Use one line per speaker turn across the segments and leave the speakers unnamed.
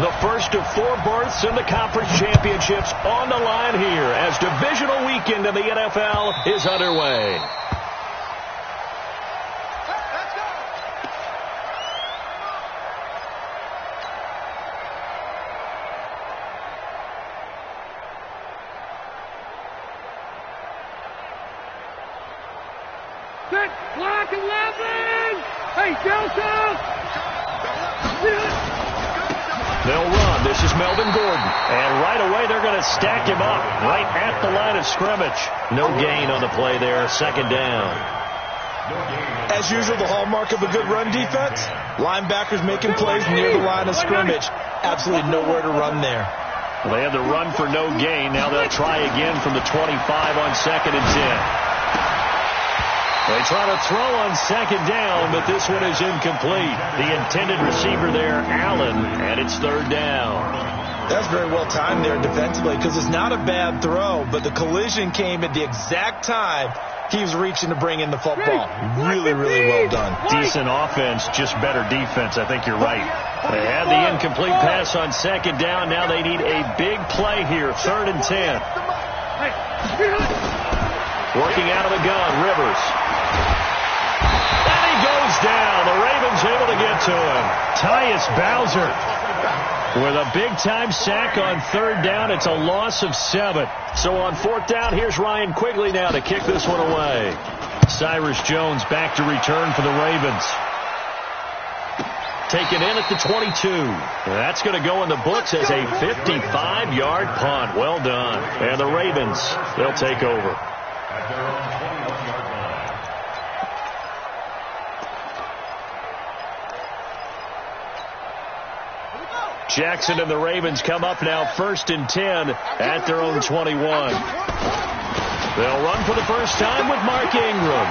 The first of 4 berths in the conference championships on the line here as divisional weekend in the NFL is underway.
Block 11! Hey, Delta!
They'll run. This is Melvin Gordon. And right away, they're going to stack him up right at the line of scrimmage. No gain on the play there. Second down.
As usual, the hallmark of a good run defense, linebackers making plays near the line of scrimmage. Absolutely nowhere to run there.
Well, they had the run for no gain. Now they'll try again from the 25 on 2nd and 10. They try to throw on 2nd down, but this one is incomplete. The intended receiver there, Allen, and it's 3rd down.
That's very well timed there defensively because it's not a bad throw, but the collision came at the exact time he was reaching to bring in the football. Really, really well done.
Decent offense, just better defense. I think you're right. They had the incomplete pass on 2nd down. Now they need a big play here, 3rd and 10. Working out of the gun, Rivers. And he goes down. The Ravens able to get to him. Tyus Bowser with a big-time sack on 3rd down. It's a loss of 7. So on 4th down, here's Ryan Quigley now to kick this one away. Cyrus Jones back to return for the Ravens. Taken in at the 22. That's going to go in the books as a 55-yard punt. Well done. And the Ravens, they'll take over. Jackson and the Ravens come up now 1st and 10 at their own 21. They'll run for the first time with Mark Ingram.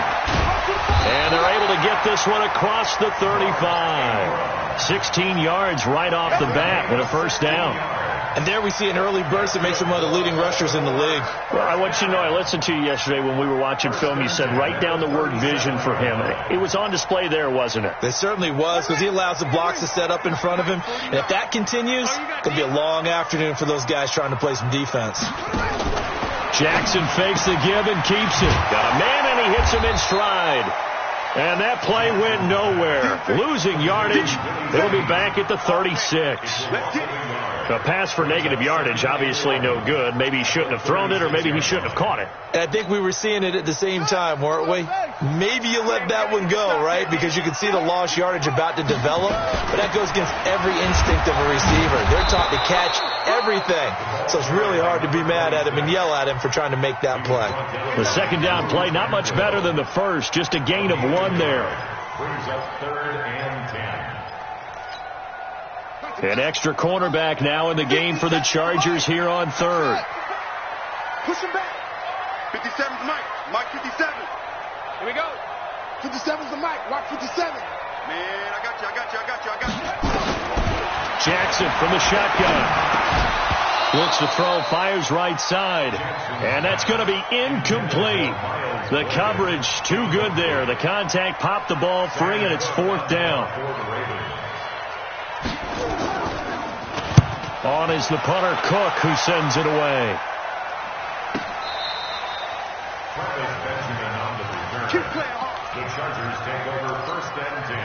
And they're able to get this one across the 35. 16 yards right off the bat with a 1st down.
And there we see an early burst that makes him one of the leading rushers in the league.
Well, I want you to know, I listened to you yesterday when we were watching film. You said write down the word vision for him. It was on display there, wasn't it?
It certainly was, because he allows the blocks to set up in front of him. And if that continues, it could be a long afternoon for those guys trying to play some defense.
Jackson fakes the give and keeps it. Got a man, and he hits him in stride. And that play went nowhere. Losing yardage. It'll be back at the 36. A pass for negative yardage, obviously no good. Maybe he shouldn't have thrown it, or maybe he shouldn't have caught it.
And I think we were seeing it at the same time, weren't we? Maybe you let that one go, right? Because you can see the lost yardage about to develop. But that goes against every instinct of a receiver. They're taught to catch everything. So it's really hard to be mad at him and yell at him for trying to make that play.
The 2nd down play, not much better than the first. Just a gain of 1 there.
Brings up 3rd and 10.
An extra cornerback now in the game for the Chargers here on 3rd.
Push him back. 57's Mike. Mike 57. Here we go. 57's the Mike. Watch 57. Man, I got you.
Jackson from the shotgun. Looks to throw, fires right side. And that's going to be incomplete. The coverage too good there. The contact popped the ball free, and it's 4th down. On is the punter, Cook, who sends it away.
The Chargers take over 1st and 10.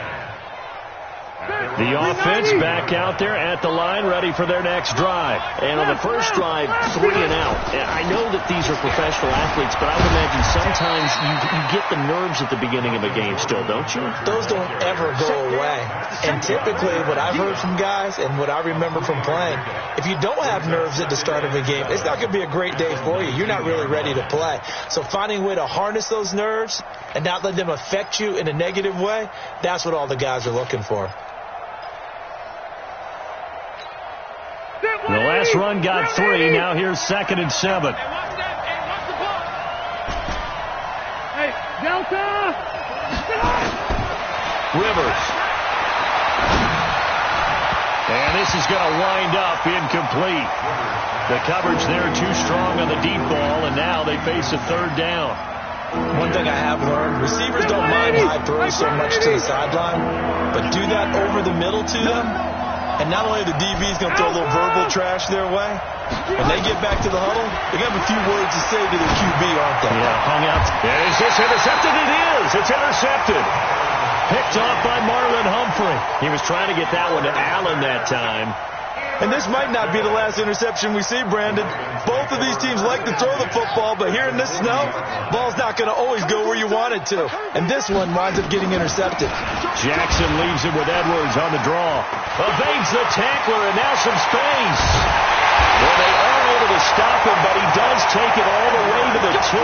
The offense back out there at the line, ready for their next drive. And on the first drive, 3 and out. And I know that these are professional athletes, but I would imagine sometimes you get the nerves at the beginning of a game still, don't you?
Those don't ever go away. And typically what I've heard from guys and what I remember from playing, if you don't have nerves at the start of a game, it's not going to be a great day for you. You're not really ready to play. So finding a way to harness those nerves and not let them affect you in a negative way, that's what all the guys are looking for.
The last run got 3. Now here's 2nd and 7.
Hey, Delta!
Rivers. And this is going to wind up incomplete. The coverage there too strong on the deep ball, and now they face a 3rd down.
One thing I have learned, receivers don't mind high throws so much to the sideline, but do that over the middle to them, And not only the DB's going to throw a little verbal trash their way, when they get back to the huddle, they got a few words to say to their QB, aren't they?
Yeah, hung out. Is this intercepted? It is. It's intercepted. Picked off by Marlon Humphrey. He was trying to get that one to Allen that time.
And this might not be the last interception we see, Brandon. Both of these teams like to throw the football, but here in this snow, ball's not going to always go where you want it to. And this one winds up getting intercepted.
Jackson leaves it with Edwards on the draw. Evades the tackler, and now some space. Well, they are able to stop him, but he does take it all the way to the 2.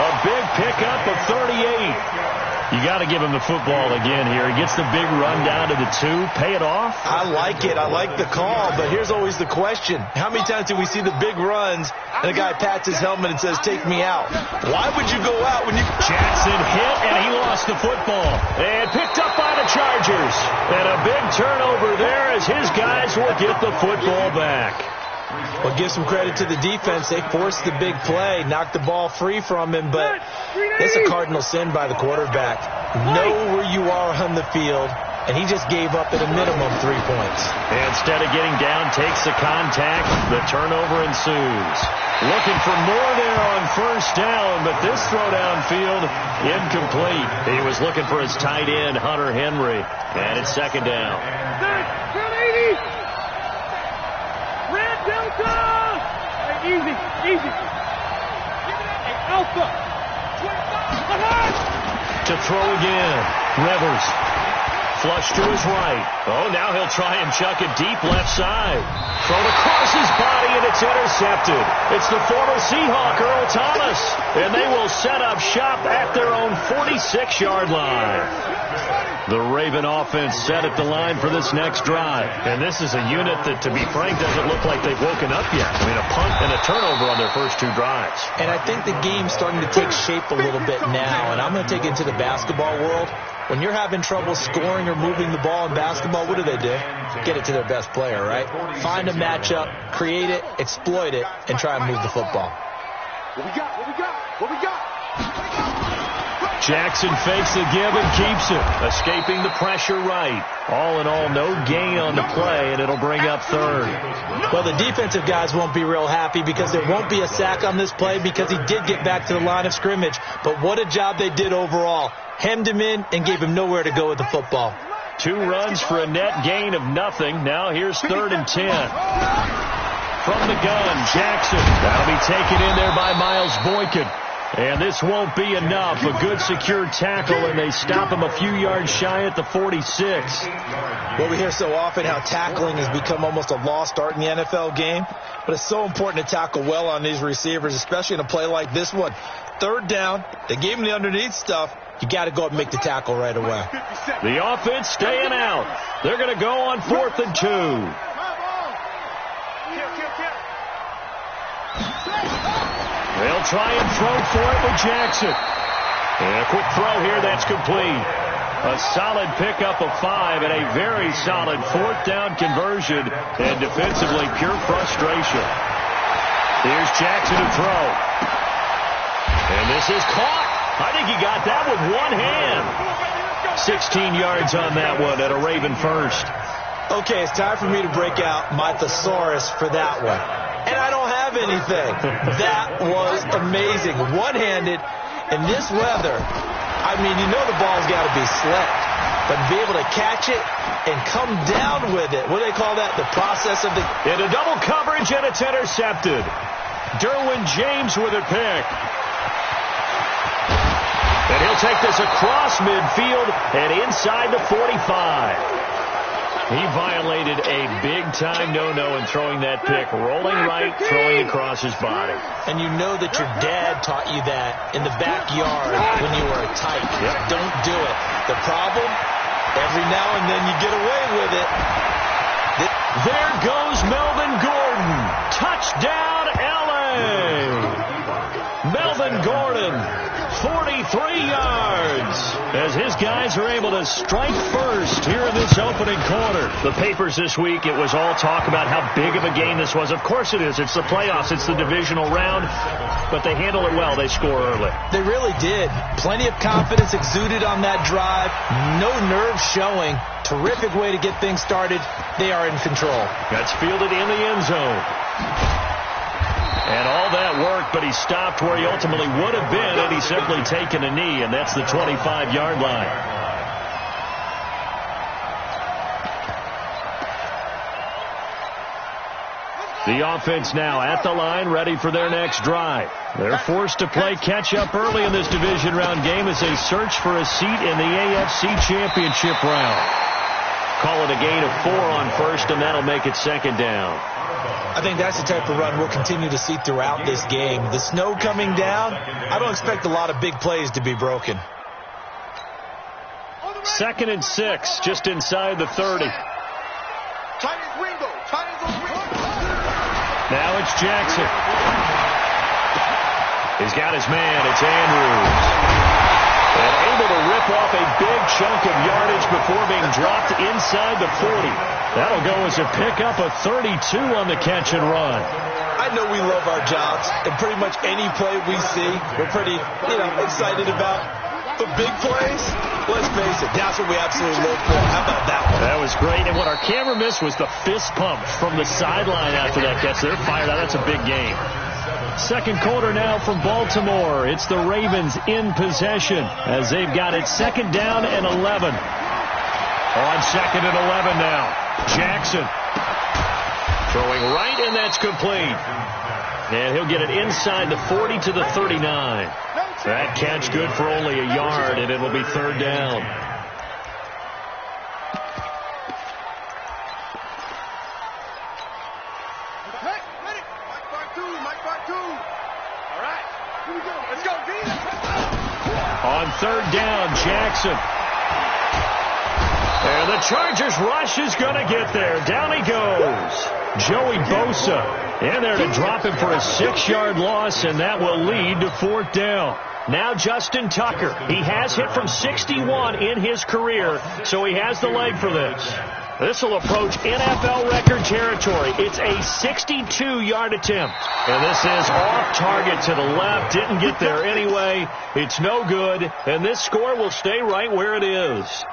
A big pickup of 38. You got to give him the football again here. He gets the big run down to the 2. Pay it off.
I like it. I like the call, but here's always the question. How many times do we see the big runs and a guy pats his helmet and says, take me out? Why would you go out when you...
Jackson hit, and he lost the football. And picked up by the Chargers. And a big turnover there as his guys will get the football back.
Well, give some credit to the defense. They forced the big play, knocked the ball free from him, but it's a cardinal sin by the quarterback. Know where you are on the field, and he just gave up at a minimum 3 points.
Instead of getting down, takes the contact. The turnover ensues. Looking for more there on first down, but this throw downfield incomplete. He was looking for his tight end, Hunter Henry, and it's second down.
Red Delta! Hey, easy. Hey, Alpha!
To throw again. Rivers. Flush to his right. Oh, now he'll try and chuck it deep left side. Thrown across his body, and it's intercepted. It's the former Seahawk, Earl Thomas. And they will set up shop at their own 46-yard line. The Raven offense set at the line for this next drive. And this is a unit that, to be frank, doesn't look like they've woken up yet. I mean, a punt and a turnover on their first 2 drives.
And I think the game's starting to take shape a little bit now. And I'm going to take it to the basketball world. When you're having trouble scoring or moving the ball in basketball, what do? Get it to their best player, right? Find a matchup, create it, exploit it, and try and move the football.
What we got?
Jackson fakes the give and keeps it, escaping the pressure right. All in all, no gain on the play, and it'll bring up third.
Well, the defensive guys won't be real happy because there won't be a sack on this play because he did get back to the line of scrimmage. But what a job they did overall. Hemmed him in and gave him nowhere to go with the football.
2 runs for a net gain of nothing. Now here's 3rd and 10. From the gun, Jackson. That'll be taken in there by Miles Boykin. And this won't be enough. A good secure tackle, and they stop him a few yards shy at the 46.
Well, we hear so often how tackling has become almost a lost art in the NFL game. But it's so important to tackle well on these receivers, especially in a play like this one. 3rd down, they gave him the underneath stuff. You got to go up and make the tackle right away.
The offense staying out. They're going to go on 4th and 2. They'll try and throw for it with Jackson. And a quick throw here, that's complete. A solid pickup of 5 and a very solid 4th down conversion. And defensively, pure frustration. Here's Jackson to throw. And this is caught. I think he got that with one hand. 16 yards on that one at a Raven first.
Okay, it's time for me to break out my thesaurus for that one. And I don't have anything. That was amazing. One-handed in this weather. I mean, you know the ball's got to be slick. But be able to catch it and come down with it. What do they call that? The process of the...
Into double coverage, and it's intercepted. Derwin James with a pick. And he'll take this across midfield and inside the 45. He violated a big-time no-no in throwing that pick. Rolling right, throwing across his body.
And you know that your dad taught you that in the backyard when you were a tyke.
Yep. Don't
do it. The problem, every now and then you get away with it.
There goes Melvin Gordon. Touchdown, L.A. Melvin Gordon, 43 yards as his guys are able to strike first here in this opening quarter. The papers this week, it was all talk about how big of a game this was. Of course it is. It's the playoffs. It's the divisional round. But they handle it well. They score early.
They really did. Plenty of confidence exuded on that drive. No nerves showing. Terrific way to get things started. They are in control.
That's fielded in the end zone. And all that worked, but he stopped where he ultimately would have been had he simply taken a knee, and that's the 25-yard line. The offense now at the line, ready for their next drive. They're forced to play catch-up early in this division round game as they search for a seat in the AFC Championship round. Call it a gain of 4 on first, and that'll make it second down.
I think that's the type of run we'll continue to see throughout this game. The snow coming down, I don't expect a lot of big plays to be broken.
2nd and 6, just inside the 30. Now it's Jackson. He's got his man. It's Andrews. And able to rip off a big chunk of yardage before being dropped inside the 40. That'll go as a pickup of 32 on the catch and run.
I know we love our jobs, and pretty much any play we see, we're pretty, excited about. But big plays, let's face it, that's what we absolutely live for. How about that one?
That was great. And what our camera missed was the fist pump from the sideline after that catch. They're fired out. That's a big game. Second quarter now from Baltimore. It's the Ravens in possession as they've got it 2nd down and 11. On 2nd and 11 now. Jackson throwing right, and that's complete. And he'll get it inside the 40 to the 39. That catch good for only a yard, and it'll be 3rd down. On 3rd down, Jackson. And the Chargers rush is going to get there. Down he goes. Joey Bosa in there to drop him for a 6-yard loss, and that will lead to 4th down. Now Justin Tucker. He has hit from 61 in his career, so he has the leg for this. This will approach NFL record territory. It's a 62-yard attempt. And this is off target to the left. Didn't get there anyway. It's no good. And this score will stay right where it is.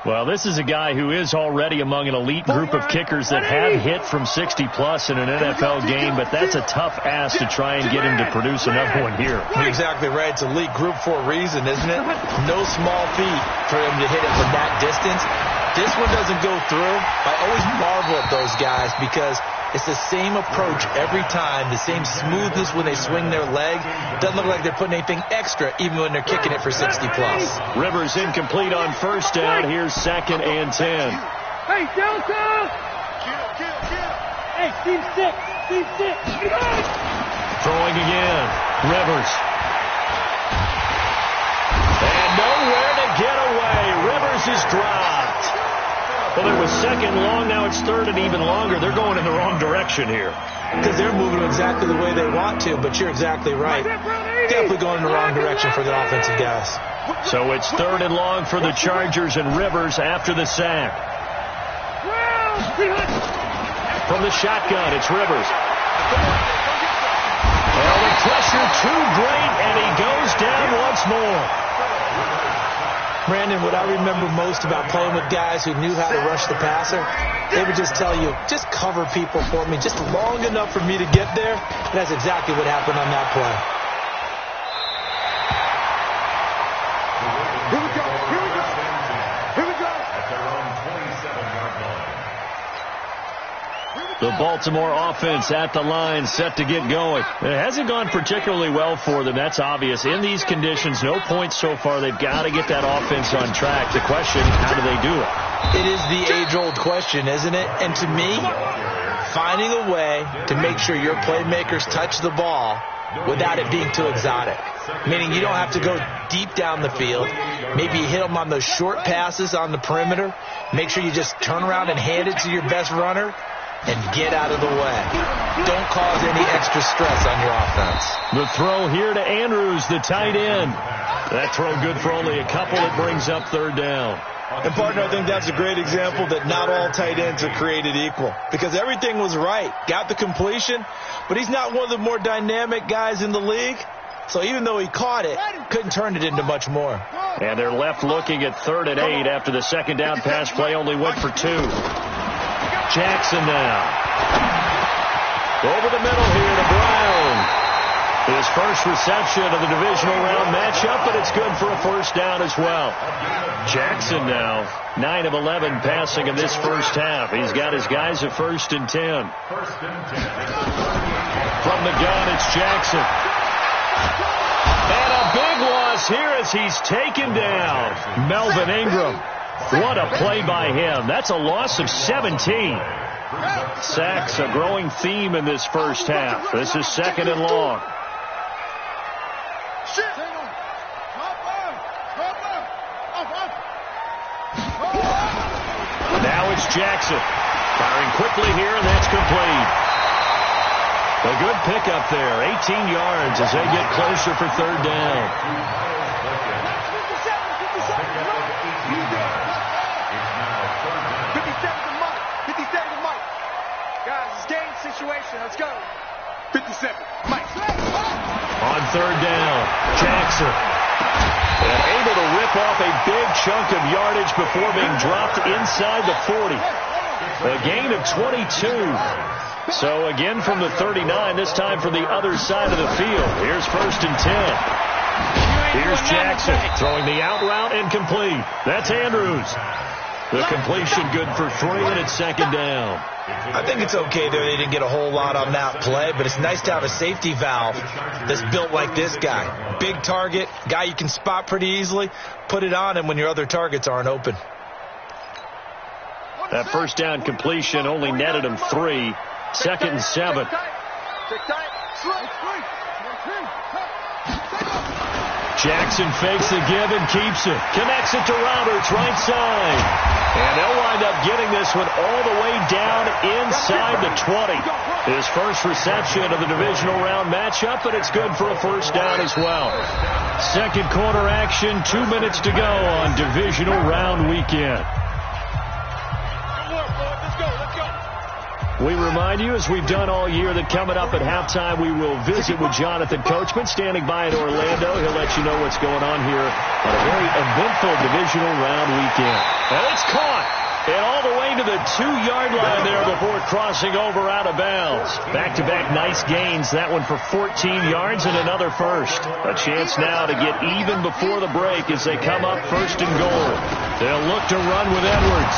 Well, this is a guy who is already among an elite group of kickers that have hit from 60-plus in an NFL game, but that's a tough ask to try and get him to produce another one here.
You're exactly right. It's elite group for a reason, isn't it? No small feat for him to hit it from that distance. This one doesn't go through. I always marvel at those guys because it's the same approach every time, the same smoothness when they swing their leg. Doesn't look like they're putting anything extra even when they're kicking it for 60-plus.
Rivers incomplete on 1st down. Here's 2nd and 10.
Hey, Delta! Hey, team 6. Team 6.
Throwing again. Rivers. And nowhere to get away. Rivers is dropped. Well, it was 2nd long. Now it's 3rd and even longer. They're going in the wrong direction here.
Because they're moving exactly the way they want to, but you're exactly right. Definitely going in the wrong direction for the offensive guys.
So it's 3rd and long for the Chargers, and Rivers after the sack. From the shotgun, it's Rivers. Well, the pressure too great, and he goes down once more.
Brandon, what I remember most about playing with guys who knew how to rush the passer, they would just tell you, just cover people for me, just long enough for me to get there. And that's exactly what happened on that play.
Here we go. Here we go. Here we go.
At their own 27-yard line.
The Baltimore offense at the line, set to get going. It hasn't gone particularly well for them. That's obvious. In these conditions, no points so far. They've got to get that offense on track. The question, how do they do it?
It is the age-old question, isn't it? And to me, finding a way to make sure your playmakers touch the ball without it being too exotic. Meaning you don't have to go deep down the field. Maybe you hit them on those short passes on the perimeter. Make sure you just turn around and hand it to your best runner. and get out of the way. Don't cause any extra stress on your offense.
The throw here to Andrews, the tight end. That throw good for only a couple. It brings up third down.
And, partner, I think that's a great example that not all tight ends are created equal, because everything was right. Got the completion, but he's not one of the more dynamic guys in the league. So even though he caught it, couldn't turn it into much more.
And they're left looking at 3rd and 8 after the second down pass play only went for 2. Jackson now. Over the middle here to Brown. His first reception of the divisional round matchup, but it's good for a first down as well. Jackson now, 9 of 11 passing in this first half. He's got his guys at 1st and 10. From the gun, it's Jackson. And a big loss here as he's taken down. Melvin Ingram. What a play by him. That's a loss of 17. Sacks, a growing theme in this first half. This is 2nd and long. Now it's Jackson. Firing quickly here, and that's complete. A good pickup there. 18 yards as they get closer for 3rd down.
Situation. Let's go. 57. Mike.
On 3rd down, Jackson. And able to rip off a big chunk of yardage before being dropped inside the 40. A gain of 22. So again from the 39, this time from the other side of the field. Here's 1st and 10. Here's Jackson throwing the out route and complete. That's Andrews. The completion good for 3, and it's 2nd down.
I think it's okay there. They didn't get a whole lot on that play, but it's nice to have a safety valve that's built like this guy. Big target, guy you can spot pretty easily. Put it on him when your other targets aren't open.
That first down completion only netted him 3. 2nd and 7. Jackson fakes the give and keeps it. Connects it to Roberts, right side. And they'll wind up getting this one all the way down inside the 20. His first reception of the divisional round matchup, but it's good for a first down as well. 2nd quarter action, 2 minutes to go on divisional round weekend. We remind you, as we've done all year, that coming up at halftime, we will visit with Jonathan Coachman, standing by in Orlando. He'll let you know what's going on here on a very eventful divisional round weekend. And it's caught. And all the way to the 2-yard line there before crossing over out of bounds. Back-to-back nice gains. That one for 14 yards and another first. A chance now to get even before the break as they come up 1st and goal. They'll look to run with Edwards.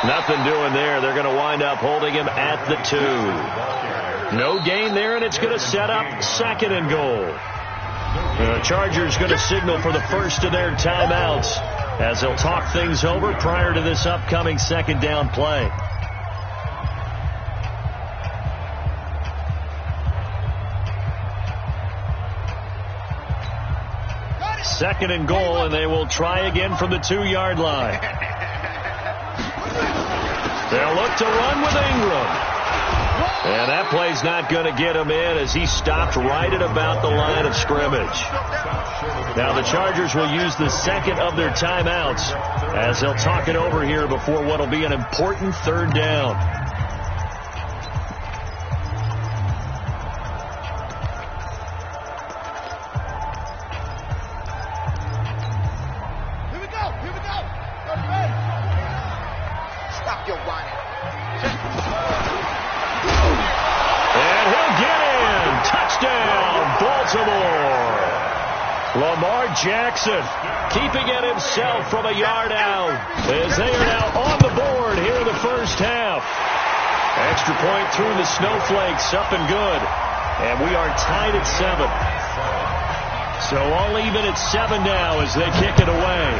Nothing doing there. They're going to wind up holding him at the 2. No gain there, and it's going to set up 2nd and goal. The Chargers going to signal for the first of their timeouts as they'll talk things over prior to this upcoming 2nd down play. Second and goal, and they will try again from the 2-yard line. They'll look to run with Ingram. And that play's not going to get him in as he stopped right at about the line of scrimmage. Now the Chargers will use the 2nd of their timeouts as they'll talk it over here before what will be an important 3rd down. Jackson keeping it himself from a yard out as they are now on the board here in the first half. Extra point through the snowflakes, up and good. And we are tied at 7. So all even at 7 now as they kick it away.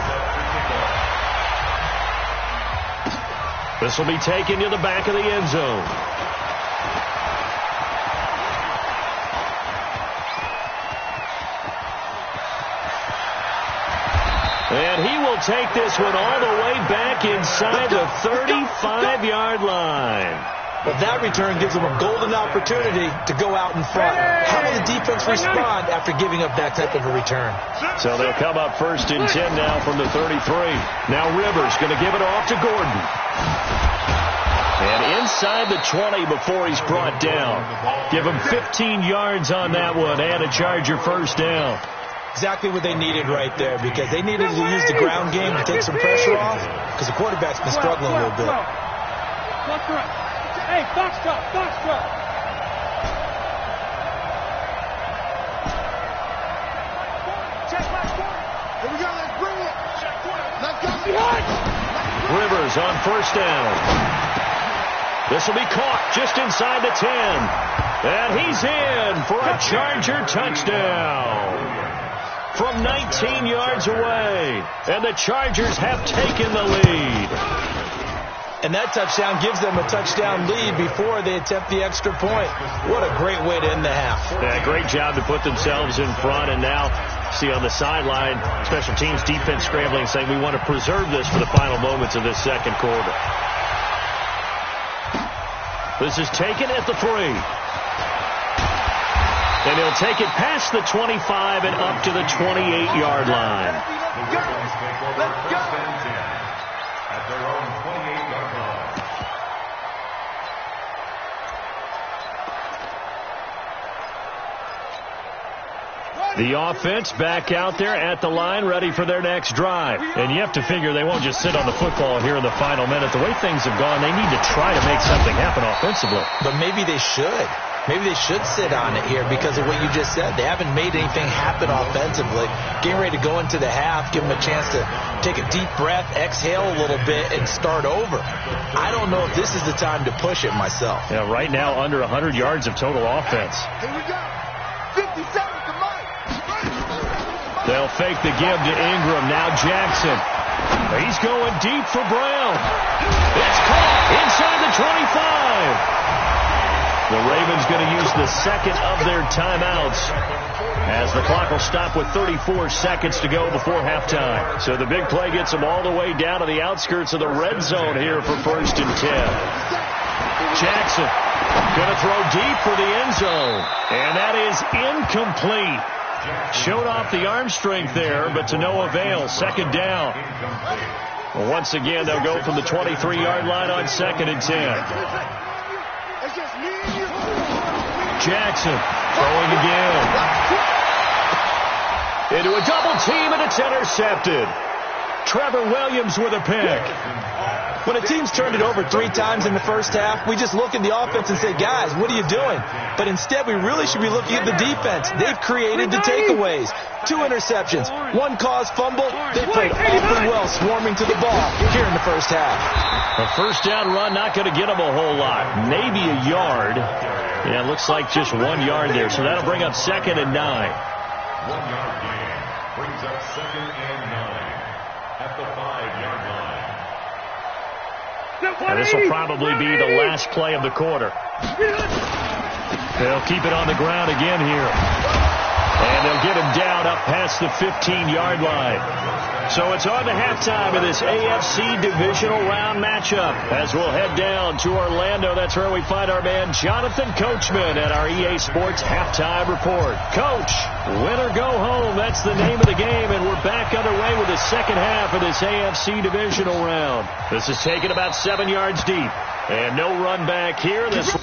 This will be taken to the back of the end zone. And he will take this one all the way back inside the 35-yard line.
But that return gives them a golden opportunity to go out in front. How will the defense respond after giving up that type of a return?
So they'll come up 1st and 10 now from the 33. Now Rivers going to give it off to Gordon. And inside the 20 before he's brought down. Give him 15 yards on that one and a Charger first down.
Exactly what they needed right there, because they needed to use the ground game to take some pressure off, because the quarterback's been struggling a little bit.
Hey, foxtrot, foxtrot.
Here we go, let's bring it. Let's go.
Rivers on 1st down. This will be caught just inside the 10. And he's in for a Charger touchdown from 19 yards away. And the Chargers have taken the lead.
And that touchdown gives them a touchdown lead before they attempt the extra point. What a great way to end the half.
Yeah, great job to put themselves in front. And now, see on the sideline, special teams defense scrambling, saying we want to preserve this for the final moments of this second quarter. This is taken at the 3. And he'll take it past the 25 and up to the 28-yard line.
Let's go.
At their own 28-yard line.
The offense back out there at the line, ready for their next drive. And you have to figure they won't just sit on the football here in the final minute. The way things have gone, they need to try to make something happen offensively.
But maybe they should. Maybe they should sit on it here because of what you just said. They haven't made anything happen offensively. Getting ready to go into the half, give them a chance to take a deep breath, exhale a little bit, and start over. I don't know if this is the time to push it myself.
Yeah, right now under 100 yards of total offense.
Here we go. 57 to Mike.
They'll fake the give to Ingram. Now Jackson. He's going deep for Brown. It's caught inside the 25. The Ravens going to use the second of their timeouts as the clock will stop with 34 seconds to go before halftime. So the big play gets them all the way down to the outskirts of the red zone here for 1st and 10. Jackson going to throw deep for the end zone. And that is incomplete. Showed off the arm strength there, but to no avail. Second down. Well, once again, they'll go from the 23-yard line on 2nd and 10. Jackson throwing again. Into a double team, and it's intercepted. Trevor Williams with a pick.
When a team's turned it over 3 times in the first half, we just look at the offense and say, guys, what are you doing? But instead, we really should be looking at the defense. They've created the takeaways. 2 interceptions, 1 caused fumble. They played awfully well swarming to the ball here in the first half.
A first down run, not going to get them a whole lot. Maybe a yard. Yeah, it looks like just 1 yard there. So that'll bring up 2nd and 9.
1-yard gain brings up 2nd and 9 at the 5-yard line.
Now this will probably be the last play of the quarter. They'll keep it on the ground again here. And they'll get him down up past the 15-yard line. So it's on to halftime of this AFC divisional round matchup as we'll head down to Orlando. That's where we find our man Jonathan Coachman at our EA Sports Halftime Report. Coach, win or go home, that's the name of the game, and we're back underway with the second half of this AFC divisional round. This is taken about 7 yards deep, and no run back here. This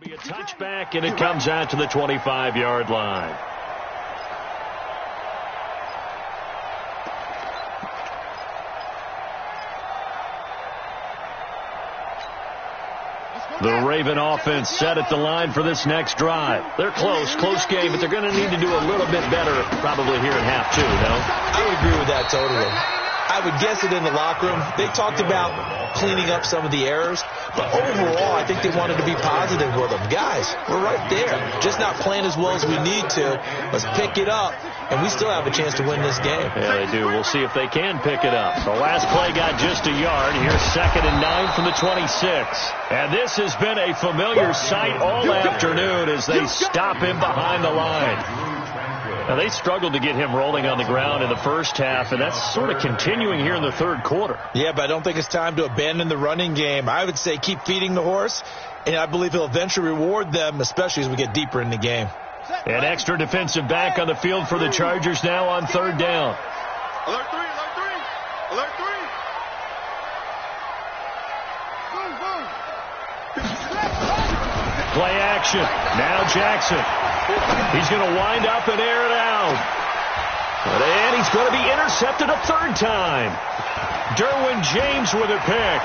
A touchback, and it comes out to the 25-yard line. The Raven offense set at the line for this next drive. They're close game, but they're going to need to do a little bit better probably here in half two, no?
I would agree with that totally. I would guess it in the locker room. They talked about cleaning up some of the errors, but overall, I think they wanted to be positive with them. Guys, we're right there. Just not playing as well as we need to. Let's pick it up, and we still have a chance to win this game.
Yeah, they do. We'll see if they can pick it up. The last play got just a yard. Here's 2nd and 9 from the 26. And this has been a familiar sight all afternoon as they stop him behind the line. Now, they struggled to get him rolling on the ground in the first half, and that's sort of continuing here in the third quarter.
Yeah, but I don't think it's time to abandon the running game. I would say keep feeding the horse, and I believe he'll eventually reward them, especially as we get deeper in the game.
An extra defensive back on the field for the Chargers now on 3rd down.
Alert 3, alert 3, alert 3. Boom, boom.
Play action. Now Jackson. He's going to wind up and air it out. And he's going to be intercepted a 3rd time. Derwin James with a pick.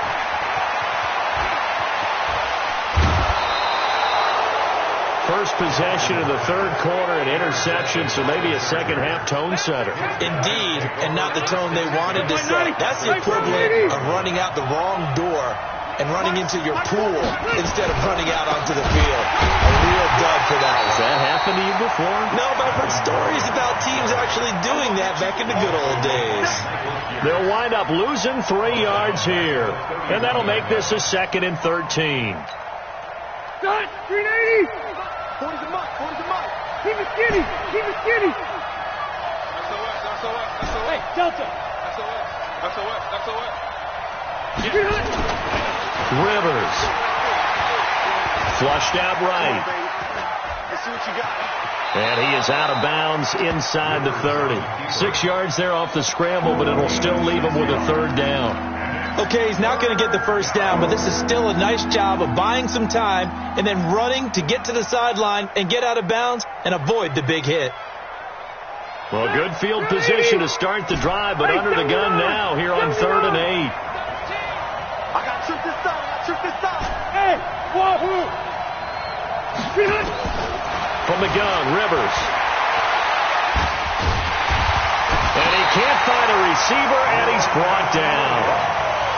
First possession of the 3rd quarter, an interception, so maybe a second-half tone setter.
Indeed, and not the tone they wanted to set. That's the equivalent of running out the wrong door and running into your pool instead of running out onto the field. A real dud for that one.
Has that happened to you before?
No, but I've heard stories about teams actually doing that back in the good old days.
They'll wind up losing 3 yards here, and that'll make this a 2nd and 13.
Dot, 380.
40's a muck, 40's a muck.
Keep it skinny. Keep it skinny.
SOS.
Hey, Delta.
SOS.
Rivers. Flushed out right.
Let's see what you got.
And he is out of bounds inside the 30. 6 yards there off the scramble, but it'll still leave him with a 3rd down.
Okay, he's not going to get the 1st down, but this is still a nice job of buying some time and then running to get to the sideline and get out of bounds and avoid the big hit.
Well, good field position to start the drive, but under the gun now here on 3rd and 8.
I got to trick this side.
Hey, wahoo.
From the gun, Rivers. And he can't find a receiver, and he's brought down.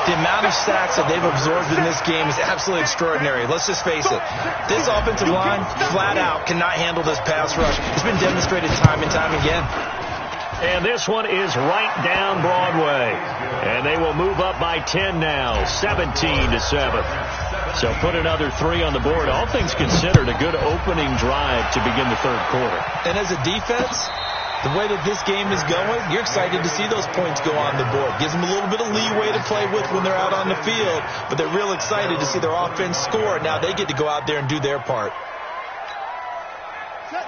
The amount of sacks that they've absorbed in this game is absolutely extraordinary. Let's just face it. This offensive line, flat out, cannot handle this pass rush. It's been demonstrated time and time again.
And this one is right down Broadway. And they will move up by 10 now, 17-7. So put another 3 on the board. All things considered, a good opening drive to begin the 3rd quarter.
And as a defense, the way that this game is going, you're excited to see those points go on the board. Gives them a little bit of leeway to play with when they're out on the field. But they're real excited to see their offense score. Now they get to go out there and do their part.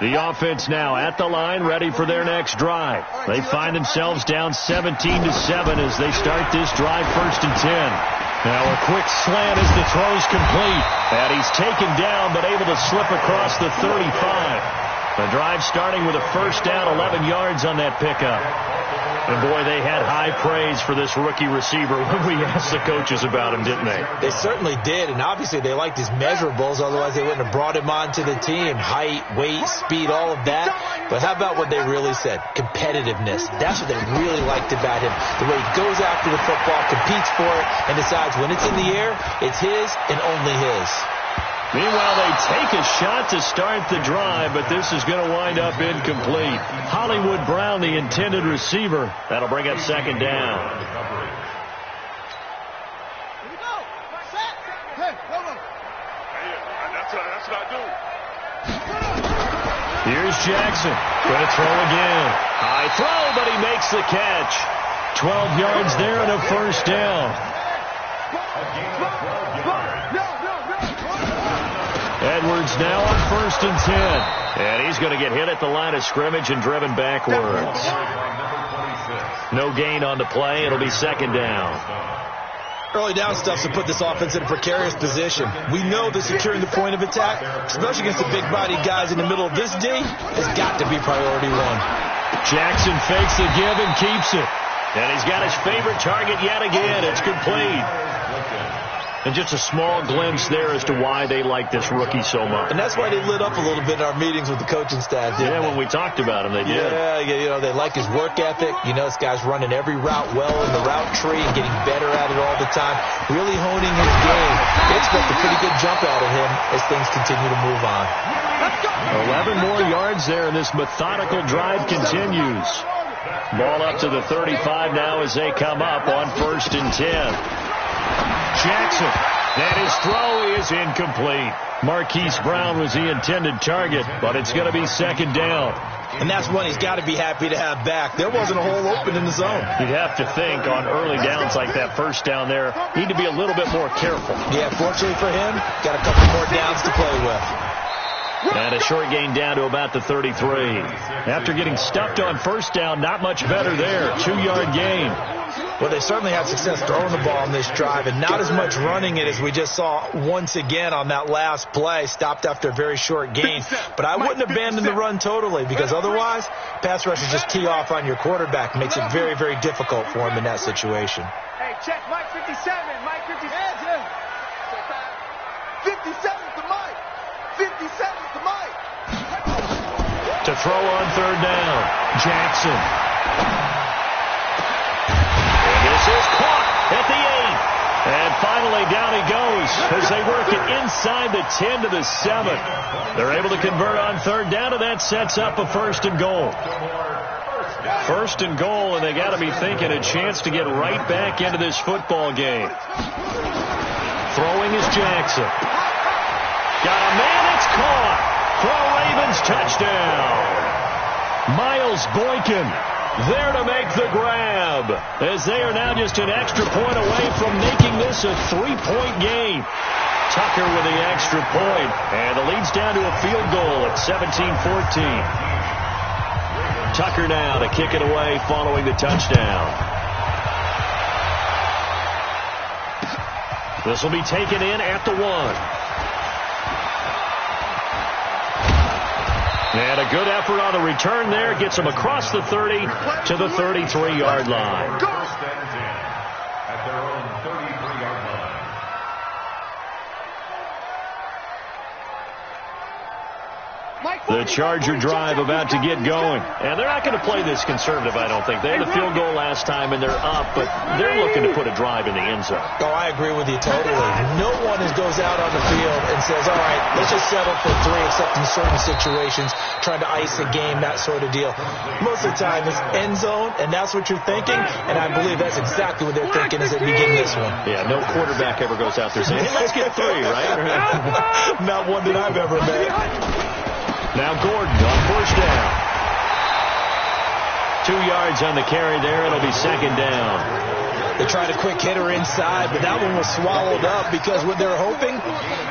The offense now at the line, ready for their next drive. They find themselves down 17-7 as they start this drive 1st and 10. Now a quick slant as the throw's complete. And he's taken down but able to slip across the 35. The drive starting with a 1st down, 11 yards on that pickup. And, boy, they had high praise for this rookie receiver when we asked the coaches about him, didn't they?
They certainly did, and obviously they liked his measurables. Otherwise, they wouldn't have brought him onto the team. Height, weight, speed, all of that. But how about what they really said? Competitiveness. That's what they really liked about him. The way he goes after the football, competes for it, and decides when it's in the air, it's his and only his.
Meanwhile, they take a shot to start the drive, but this is going to wind up incomplete. Hollywood Brown, the intended receiver. That'll bring up 2nd down.
Here we go. Set. Hey, hold on. That's what I do.
Here's Jackson. Going to throw again. High throw, but he makes the catch. 12 yards there and a 1st down. Edwards now on 1st and 10. And he's going to get hit at the line of scrimmage and driven backwards. No gain on the play. It'll be 2nd down.
Early down stuff's to put this offense in a precarious position. We know that securing the point of attack, especially against the big-bodied guys in the middle of this D, has got to be priority one.
Jackson fakes the give and keeps it. And he's got his favorite target yet again. It's complete. And just a small glimpse there as to why they like this rookie so much.
And that's why they lit up a little bit in our meetings with the coaching staff.
Yeah, when we talked about him, they did.
Yeah, you know, they like his work ethic. You know, this guy's running every route well in the route tree and getting better at it all the time, really honing his game. They expect a pretty good jump out of him as things continue to move on.
11 more yards there, and this methodical drive continues. Ball up to the 35 now as they come up on 1st and 10. Jackson, and his throw is incomplete. Marquise Brown was the intended target, but it's going to be 2nd down.
And that's one he's got to be happy to have back. There wasn't a hole open in the zone.
You'd have to think on early downs like that 1st down there, need to be a little bit more careful.
Yeah, fortunately for him, got a couple more downs to play with.
And a short gain down to about the 33. After getting stuffed on 1st down, not much better there. 2-yard gain.
Well, they certainly had success throwing the ball on this drive and not as much running it as we just saw once again on that last play. Stopped after a very short gain. But I wouldn't abandon the run totally because otherwise, pass rushers just tee off on your quarterback. Makes it very, very difficult for him in that situation.
Hey, check Mike 57. Mike 57.
57's the Mike. 57's the Mike.
To throw on 3rd down, Jackson. This is caught at the 8. And finally down he goes as they work it inside the 10 to the 7. They're able to convert on 3rd down, and that sets up a 1st and goal. 1st and goal, and they got to be thinking a chance to get right back into this football game. Throwing is Jackson. Got a man, it's caught. For a Ravens touchdown. Miles Boykin there to make the grab, as they are now just an extra point away from making this a 3-point game. Tucker with the extra point, and the lead's down to a field goal at 17-14. Tucker now to kick it away following the touchdown. This will be taken in at the 1. And a good effort on the return there. Gets him across the 30 to the 33-yard line.
At their own 33-yard line.
The Charger drive about to get going. And they're not going to play this conservative, I don't think. They had a field goal last time, and they're up, but they're looking to put a drive in the end zone.
Oh, I agree with you totally. No one goes out on the field and says, all right, let's just settle for 3, except in certain situations, trying to ice a game, that sort of deal. Most of the time, it's end zone, and that's what you're thinking, and I believe that's exactly what they're thinking as they begin this one.
Yeah, no quarterback ever goes out there saying, hey, let's get 3, right?
Not one that I've ever met.
Now Gordon on 1st down. 2 yards on the carry there. It'll be 2nd down.
They tried a quick hitter inside, but that one was swallowed up because what they're hoping,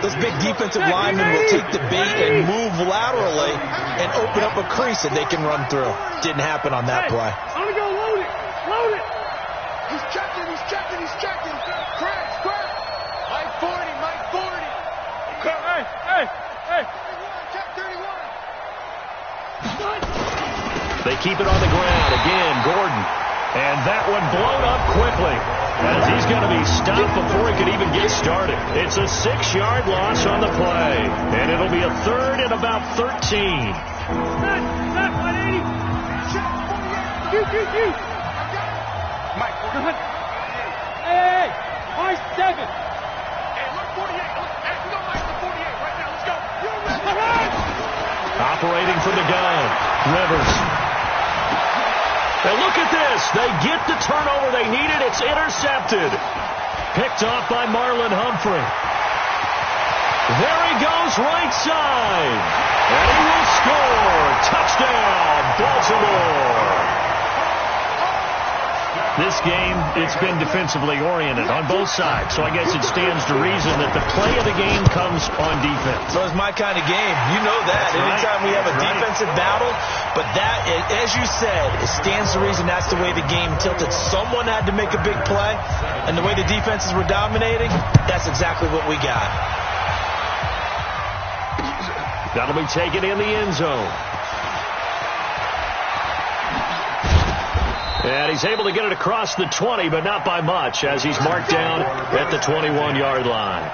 those big defensive linemen will take the bait and move laterally and open up a crease that they can run through. Didn't happen on that play.
I'm going to go load it. Load it.
He's checking. Crash. Mike 40.
Hey.
Check 31.
They keep it on the ground. Again, Gordon. And that one blown up quickly as he's going to be stopped before he could even get started. It's a 6-yard loss on the play. And it'll be a 3rd and about 13.
Set, 180. Shoot.
Mike 40.
Hey. Mike 7.
Hey, look, 48. Hey, we got Mike to 48 right now. Let's go.
Operating from the gun, Rivers. And look at this. They get the turnover they needed. It's intercepted. Picked off by Marlon Humphrey. There he goes right side. And he will score. Touchdown, Baltimore. This game, it's been defensively oriented on both sides, so I guess it stands to reason that the play of the game comes on defense.
So it's my kind of game. You know that. Anytime we have a defensive battle, but that, as you said, it stands to reason that's the way the game tilted. Someone had to make a big play, and the way the defenses were dominating, that's exactly what we got.
That'll be taken in the end zone. And he's able to get it across the 20, but not by much, as he's marked down at the 21-yard line.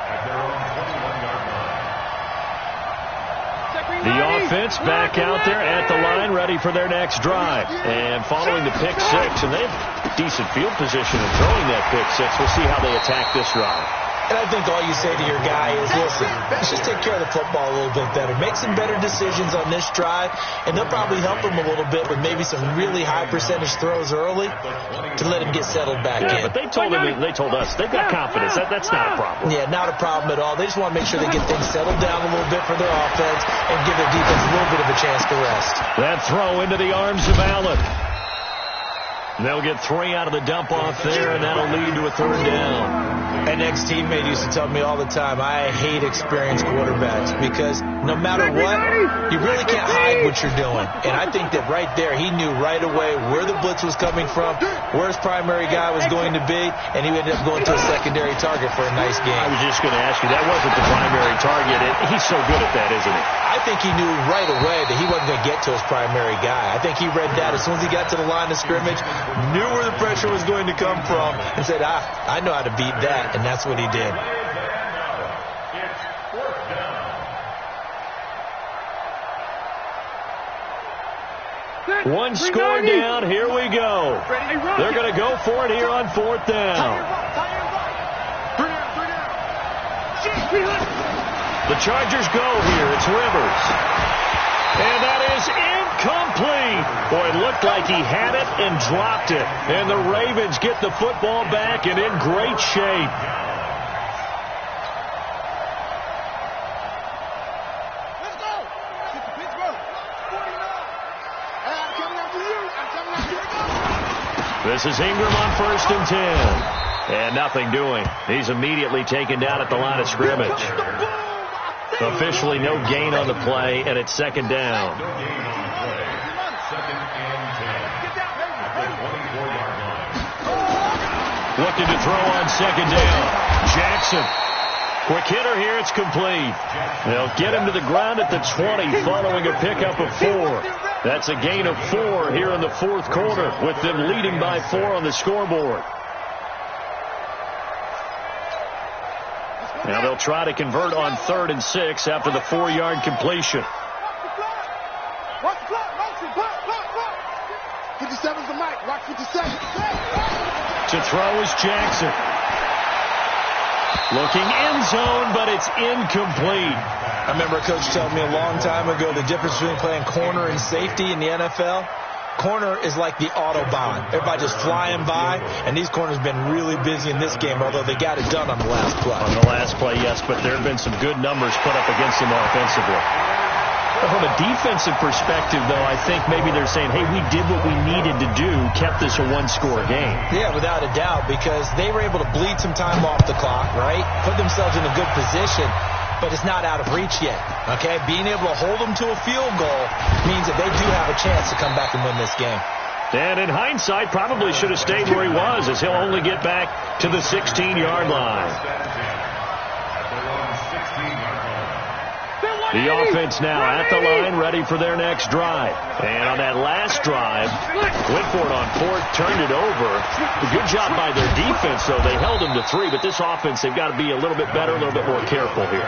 The offense back out there at the line, ready for their next drive. And following the pick six, and they have decent field position in throwing that pick six. We'll see how they attack this drive.
And I think all you say to your guy is, listen, let's just take care of the football a little bit better. Make some better decisions on this drive, and they'll probably help him a little bit with maybe some really high percentage throws early to let him get settled back in.
But they told us they've got confidence. That's not a problem.
Yeah, not a problem at all. They just want to make sure they get things settled down a little bit for their offense and give their defense a little bit of a chance to rest.
That throw into the arms of Allen. They'll get 3 out of the dump-off there, and that'll lead to a 3rd down.
An ex-teammate used to tell me all the time, I hate experienced quarterbacks because no matter what, you really can't hide what you're doing. And I think that right there, he knew right away where the blitz was coming from, where his primary guy was going to be, and he ended up going to a secondary target for a nice game.
I was just going to ask you, that wasn't the primary target. He's so good at that, isn't he?
I think he knew right away that he wasn't going to get to his primary guy. I think he read that as soon as he got to the line of scrimmage, knew where the pressure was going to come from, and said, I know how to beat that. And that's what he did.
One score down. Here we go. They're going to go for it here on 4th down. The Chargers go here. It's Rivers. And that is incomplete. Boy, it looked like he had it and dropped it. And the Ravens get the football back and in great shape.
Let's go. Pittsburgh. 49. I'm coming after you. I'm coming after you.
This is Ingram on 1st and 10. And nothing doing. He's immediately taken down at the line of scrimmage. Officially no gain on the play, and it's 2nd down. Looking to throw on 2nd down. Jackson. Quick hitter here. It's complete. They'll get him to the ground at the 20 following a pickup of 4. That's a gain of 4 here in the 4th quarter with them leading by 4 on the scoreboard. Now they'll try to convert on 3rd and 6 after the 4-yard completion.
Watch the clock. 57's the mic. Watch 57.
To throw is Jackson. Looking end zone, but it's incomplete.
I remember a coach telling me a long time ago the difference between playing corner and safety in the NFL. Corner is like the Autobahn. Everybody just flying by, and these corners have been really busy in this game, although they got it done on the last play.
On the last play, yes, but there have been some good numbers put up against them offensively. But from a defensive perspective, though, I think maybe they're saying, hey, we did what we needed to do, kept this a one-score game.
Yeah, without a doubt, because they were able to bleed some time off the clock, right? Put themselves in a good position, but it's not out of reach yet, okay? Being able to hold them to a field goal means that they do have a chance to come back and win this game.
And in hindsight, probably should have stayed where he was, as he'll only get back to the 16-yard line. The offense now at the line, ready for their next drive. And on that last drive, went for it on 4th, turned it over. A good job by their defense, though. They held them to 3, but this offense, they've got to be a little bit better, a little bit more careful here.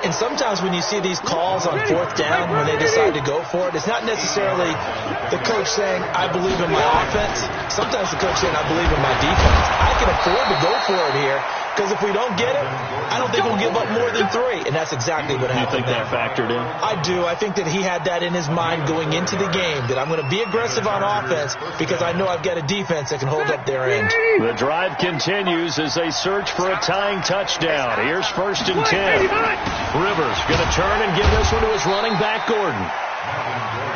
And sometimes when you see these calls on 4th down, when they decide to go for it, it's not necessarily the coach saying, I believe in my offense. Sometimes the coach saying, I believe in my defense. I can afford to go for it here, because if we don't get it, I don't think we'll give up more than 3. And that's exactly what happened.
You think that factored in?
I do. I think that he had that in his mind going into the game, that I'm going to be aggressive on offense because I know I've got a defense that can hold up their end.
The drive continues as they search for a tying touchdown. Here's 1st and 10. Rivers going to turn and give this one to his running back, Gordon.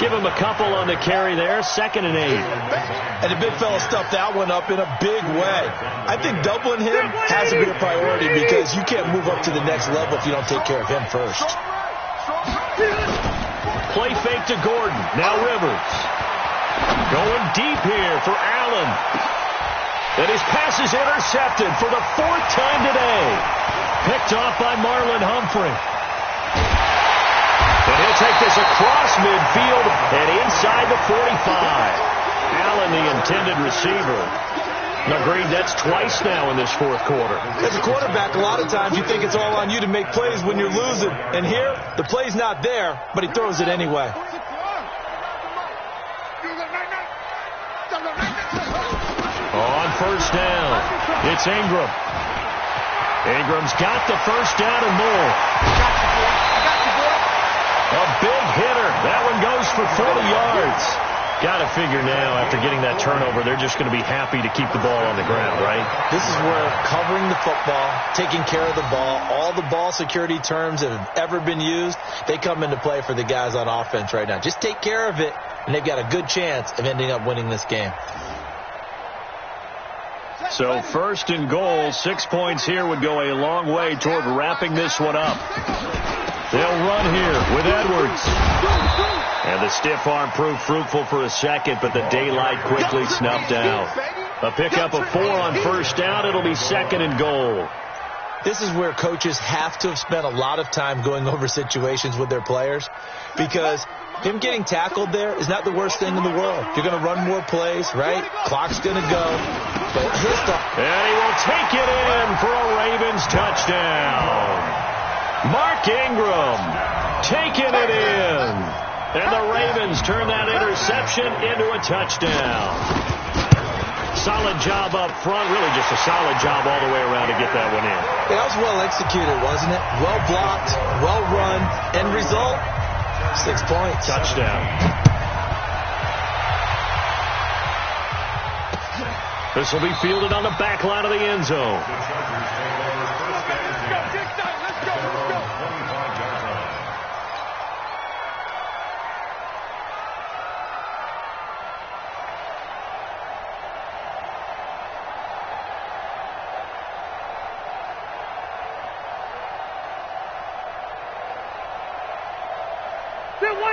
Give him a couple on the carry there. 2nd and 8.
And the big fella stuffed that one up in a big way. I think doubling him has to be a priority because you can't move up to the next level if you don't take care of him first.
Play fake to Gordon. Now Rivers. Going deep here for Allen. And his pass is intercepted for the 4th time today. Picked off by Marlon Humphrey. And he'll take this across midfield and inside the 45. Allen, the intended receiver. Agreed, that's twice now in this 4th quarter.
As a quarterback, a lot of times you think it's all on you to make plays when you're losing. And here, the play's not there, but he throws it anyway.
On 1st down, it's Ingram. Ingram's got the 1st down and more. A big hitter. That one goes for 40 yards. Got to figure now, after getting that turnover, they're just going to be happy to keep the ball on the ground, right?
This is where covering the football, taking care of the ball, all the ball security terms that have ever been used, they come into play for the guys on offense right now. Just take care of it, and they've got a good chance of ending up winning this game.
So 1st and goal, 6 points here would go a long way toward wrapping this one up. They'll run here with Edwards. And the stiff arm proved fruitful for a second, but the daylight quickly snuffed out. A pickup of 4 on 1st down. It'll be 2nd and goal.
This is where coaches have to have spent a lot of time going over situations with their players, because him getting tackled there is not the worst thing in the world. You're going to run more plays, right? Clock's going to go. But
and he will take it in for a Ravens touchdown. Mark Ingram taking it in. And the Ravens turn that interception into a touchdown. Solid job up front. Really just a solid job all the way around to get that one in.
That was well executed, wasn't it? Well blocked, well run. End result, 6 points.
Touchdown. This will be fielded on the back line of the end zone.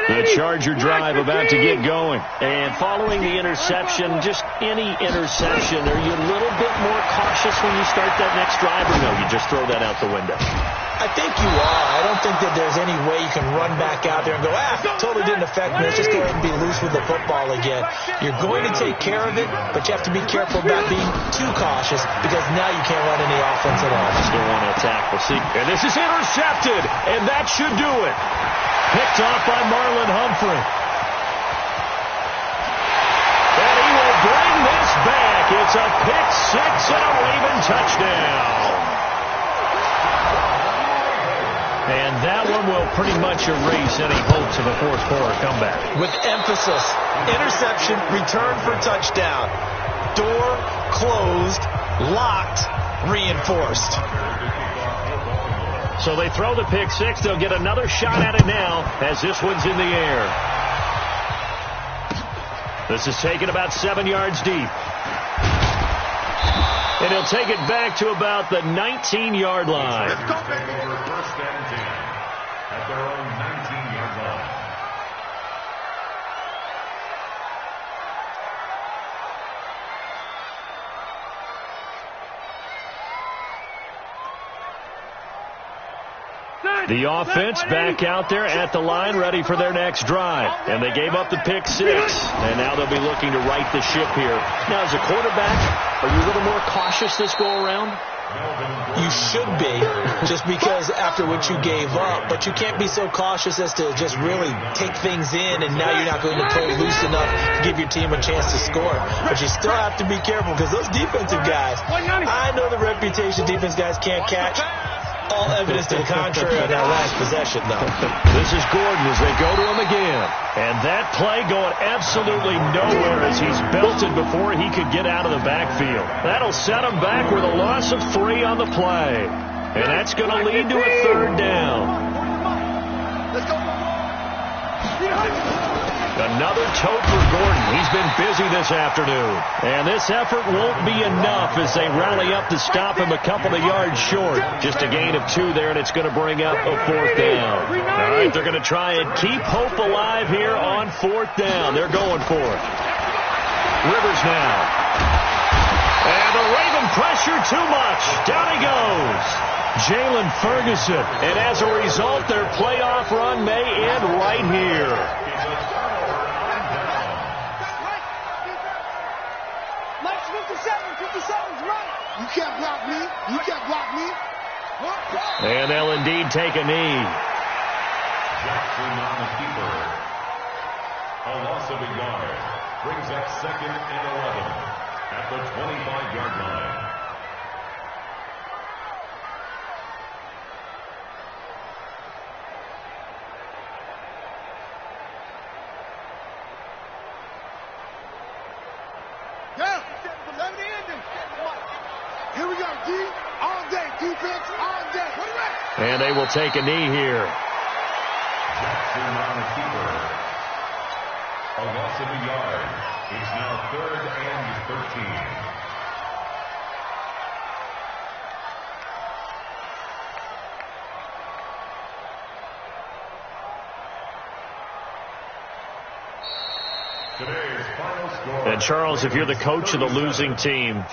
The Charger drive about to get going. And following the interception, just any interception, are you a little bit more cautious when you start that next drive, or no, you just throw that out the window?
I think you are. I don't think that there's any way you can run back out there and go, totally didn't affect me. Let's just go ahead and be loose with the football again. You're going to take care of it, but you have to be careful about being too cautious, because now you can't run any offense at all.
Still want to attack. We'll see. And this is intercepted, and that should do it. Picked off by Marlon Humphrey. And he will bring this back. It's a pick 6 and a Raven touchdown. And that one will pretty much erase any hopes of a 4th quarter comeback.
With emphasis. Interception, return for touchdown. Door closed, locked, reinforced.
So they throw the pick 6. They'll get another shot at it now as this one's in the air. This is taken about 7 yards deep. And he'll take it back to about the 19-yard line.
First and 10 at their own 19-yard line.
The offense back out there at the line, ready for their next drive. And they gave up the pick 6, and now they'll be looking to right the ship here. Now, as a quarterback, are you a little more cautious this go-around?
You should be, just because after what you gave up. But you can't be so cautious as to just really take things in, and now you're not going to play loose enough to give your team a chance to score. But you still have to be careful, because those defensive guys, I know the reputation defense guys can't catch. All evidence to the contrary on that last possession, though.
This is Gordon as they go to him again. And that play going absolutely nowhere as he's belted before he could get out of the backfield. That'll set him back with a loss of 3 on the play. And that's going to lead to a 3rd down. Another tote for Gordon. He's been busy this afternoon. And this effort won't be enough as they rally up to stop him a couple of yards short. Just a gain of 2 there, and it's going to bring up a 4th down. All right, they're going to try and keep hope alive here on 4th down. They're going for it. Rivers now. And the Raven pressure too much. Down he goes. Jalen Ferguson. And as a result, their playoff run may end right here.
You can't block me. You can't block me.
And they'll indeed take a knee.
Jackson on the keeper. A loss of a yard. Brings up 2nd and 11 at the 25-yard line.
Here we go, D. All day, defense, all day.
And they will take a knee here.
Jackson on the keeper. A loss of a yard. It's now 3rd and 13.
And, Charles, if you're the coach of the losing team,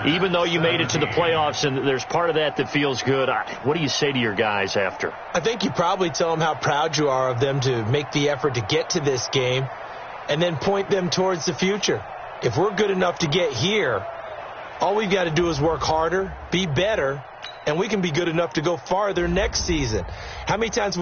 even though you made it to the playoffs and there's part of that feels good, what do you say to your guys after?
I think you probably tell them how proud you are of them to make the effort to get to this game and then point them towards the future. If we're good enough to get here, all we've got to do is work harder, be better, and we can be good enough to go farther next season. How many times